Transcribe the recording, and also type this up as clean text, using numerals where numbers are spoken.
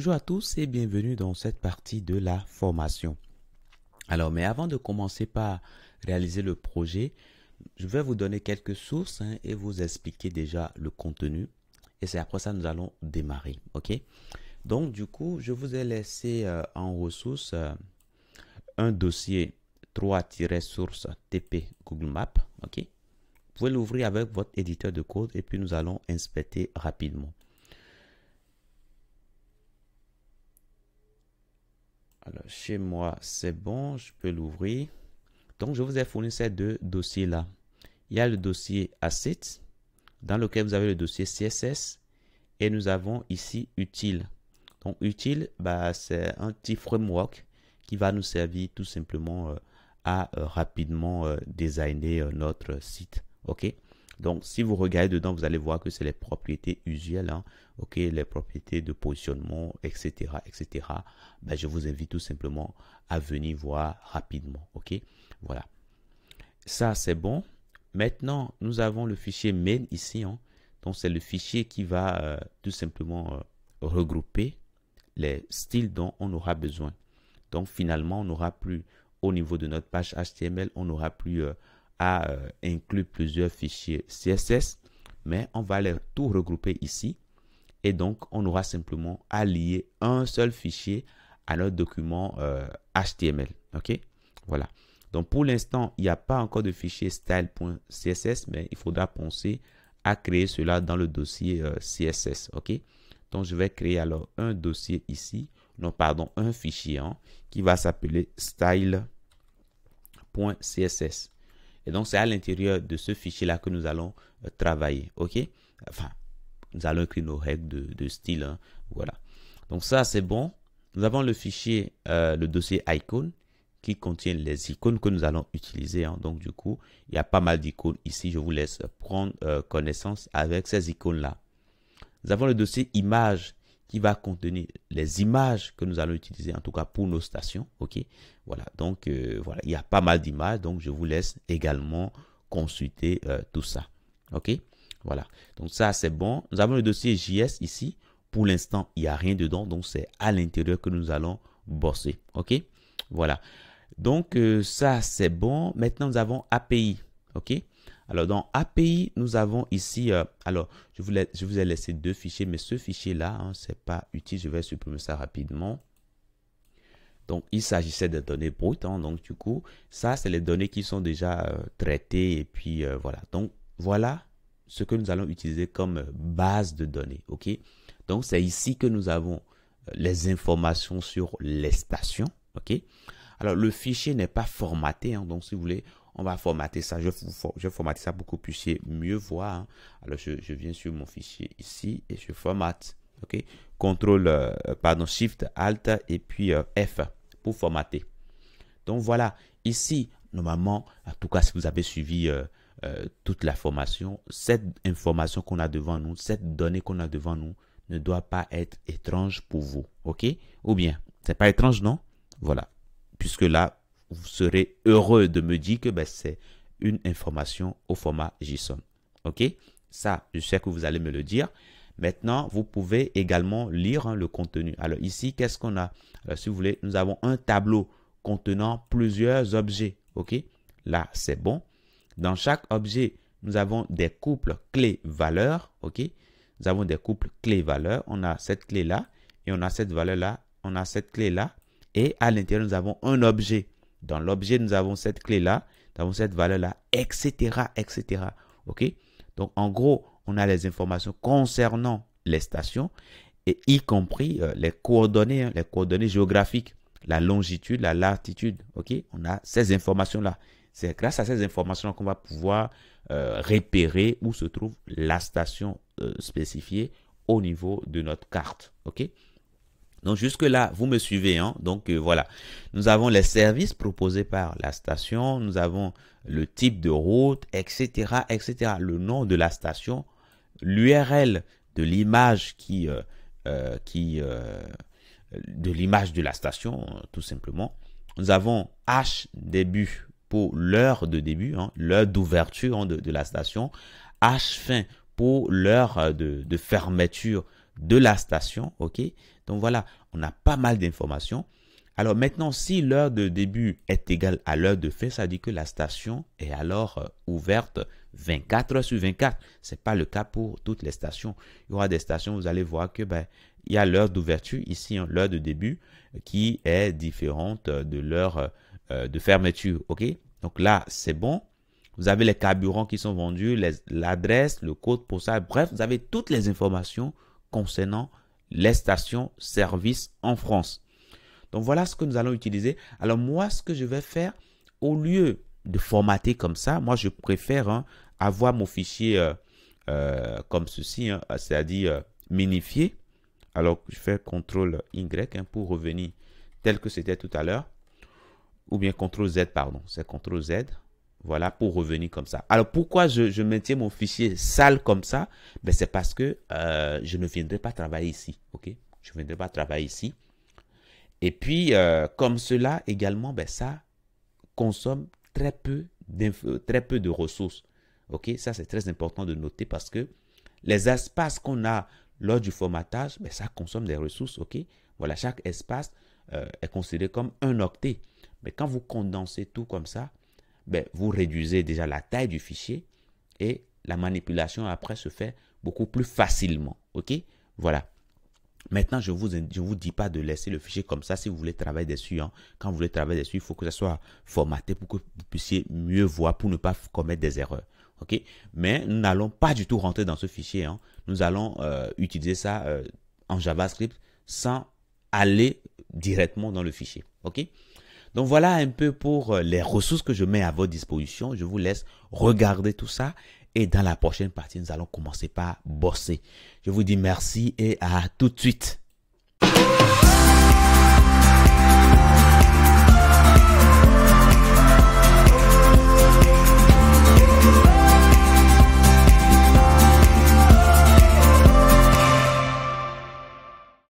Bonjour à tous et bienvenue dans cette partie de la formation. Alors, mais avant de commencer par réaliser le projet, je vais vous donner quelques sources et vous expliquer déjà le contenu. Et c'est après ça que nous allons démarrer. OK? Donc, du coup, je vous ai laissé en ressources un dossier 3-source TP Google Maps. OK? Vous pouvez l'ouvrir avec votre éditeur de code et puis nous allons inspecter rapidement. Alors, chez moi, c'est bon, je peux l'ouvrir. Donc, je vous ai fourni ces deux dossiers-là. Il y a le dossier Assets, dans lequel vous avez le dossier CSS, et nous avons ici Utile. Donc, Utile, c'est un petit framework qui va nous servir tout simplement à rapidement designer notre site. OK? Donc, si vous regardez dedans, vous allez voir que c'est les propriétés usuelles, OK, les propriétés de positionnement, etc., etc. Je vous invite tout simplement à venir voir rapidement, OK? Voilà. Ça, c'est bon. Maintenant, nous avons le fichier main ici. Donc, c'est le fichier qui va tout simplement regrouper les styles dont on aura besoin. Donc, finalement, on n'aura plus, au niveau de notre page HTML, on n'aura plus à inclure plusieurs fichiers CSS, mais on va les tout regrouper ici. Et donc, on aura simplement à lier un seul fichier à notre document HTML. OK? Voilà. Donc, pour l'instant, il n'y a pas encore de fichier style.css, mais il faudra penser à créer cela dans le dossier CSS. OK? Donc, je vais créer alors un dossier ici. Non, pardon, un fichier qui va s'appeler style.css. Et donc, c'est à l'intérieur de ce fichier-là que nous allons travailler. OK? Enfin, nous allons écrire nos règles de style. Voilà. Donc, ça, c'est bon. Nous avons le fichier, le dossier icône qui contient les icônes que nous allons utiliser. Donc, du coup, il y a pas mal d'icônes ici. Je vous laisse prendre connaissance avec ces icônes-là. Nous avons le dossier images qui va contenir les images que nous allons utiliser, en tout cas pour nos stations. OK? Voilà. Donc, voilà, il y a pas mal d'images. Donc, je vous laisse également consulter tout ça. OK? Voilà. Donc, ça, c'est bon. Nous avons le dossier JS ici. Pour l'instant, il n'y a rien dedans. Donc, c'est à l'intérieur que nous allons bosser. OK? Voilà. Donc, ça, c'est bon. Maintenant, nous avons API. OK? Alors, dans API, nous avons ici, alors, je vous ai laissé deux fichiers, mais ce fichier-là, ce n'est pas utile. Je vais supprimer ça rapidement. Donc, il s'agissait de données brutes. Donc, du coup, ça, c'est les données qui sont déjà traitées. Et puis, voilà. Donc, voilà ce que nous allons utiliser comme base de données. OK? Donc, c'est ici que nous avons les informations sur les stations. OK? Alors, le fichier n'est pas formaté. Donc, si vous voulez, on va formater ça. Je vais formater ça pour que vous puissiez mieux voir. Alors, je viens sur mon fichier ici et je formate. OK? Shift, Alt et puis F pour formater. Donc, voilà. Ici, normalement, en tout cas, si vous avez suivi toute la formation, cette information qu'on a devant nous, cette donnée qu'on a devant nous, ne doit pas être étrange pour vous. OK? Ou bien, c'est pas étrange, non? Voilà. Puisque là, vous serez heureux de me dire que c'est une information au format JSON. OK? Ça, je sais que vous allez me le dire. Maintenant, vous pouvez également lire le contenu. Alors ici, qu'est-ce qu'on a? Alors, si vous voulez, nous avons un tableau contenant plusieurs objets. OK? Là, c'est bon. Dans chaque objet, nous avons des couples clés-valeurs. OK? Nous avons des couples clés-valeurs. On a cette clé-là et on a cette valeur-là. On a cette clé-là. Et à l'intérieur, nous avons un objet. Dans l'objet, nous avons cette clé-là, nous avons cette valeur-là, etc., etc. OK? Donc, en gros, on a les informations concernant les stations et y compris les coordonnées géographiques, la longitude, la latitude. OK? On a ces informations-là. C'est grâce à ces informations qu'on va pouvoir repérer où se trouve la station spécifiée au niveau de notre carte. OK? Donc, jusque-là, vous me suivez. Donc, voilà. Nous avons les services proposés par la station. Nous avons le type de route, etc., etc. Le nom de la station, l'URL de l'image de l'image de la station, tout simplement. Nous avons H début pour l'heure de début, l'heure d'ouverture de la station. H fin pour l'heure de fermeture de la station, ok? Donc voilà, on a pas mal d'informations. Alors maintenant, si l'heure de début est égale à l'heure de fin, ça dit que la station est alors ouverte 24 heures sur 24. Ce n'est pas le cas pour toutes les stations. Il y aura des stations, vous allez voir que il y a l'heure d'ouverture ici, hein, l'heure de début, qui est différente de l'heure de fermeture, ok? Donc là, c'est bon. Vous avez les carburants qui sont vendus, l'adresse, le code postal. Bref, vous avez toutes les informations concernant les stations-service en France. Donc, voilà ce que nous allons utiliser. Alors, moi, ce que je vais faire, au lieu de formater comme ça, moi, je préfère avoir mon fichier comme ceci, c'est-à-dire minifié. Alors, je fais CTRL-Y pour revenir tel que c'était tout à l'heure. Ou bien CTRL-Z, pardon. C'est CTRL-Z. Voilà, pour revenir comme ça. Alors, pourquoi je maintiens mon fichier sale comme ça? C'est parce que je ne viendrai pas travailler ici. Ok? Je ne viendrai pas travailler ici. Et puis, comme cela également, ça consomme très peu de ressources. Ok? Ça, c'est très important de noter parce que les espaces qu'on a lors du formatage, ça consomme des ressources. Ok? Voilà, chaque espace est considéré comme un octet. Mais quand vous condensez tout comme ça, vous réduisez déjà la taille du fichier et la manipulation après se fait beaucoup plus facilement. Ok? Voilà. Maintenant, je vous dis pas de laisser le fichier comme ça si vous voulez travailler dessus. Quand vous voulez travailler dessus, il faut que ça soit formaté pour que vous puissiez mieux voir, pour ne pas commettre des erreurs. Ok? Mais nous n'allons pas du tout rentrer dans ce fichier. Nous allons utiliser ça en JavaScript sans aller directement dans le fichier. Ok? Donc voilà un peu pour les ressources que je mets à votre disposition. Je vous laisse regarder tout ça. Et dans la prochaine partie, nous allons commencer par bosser. Je vous dis merci et à tout de suite.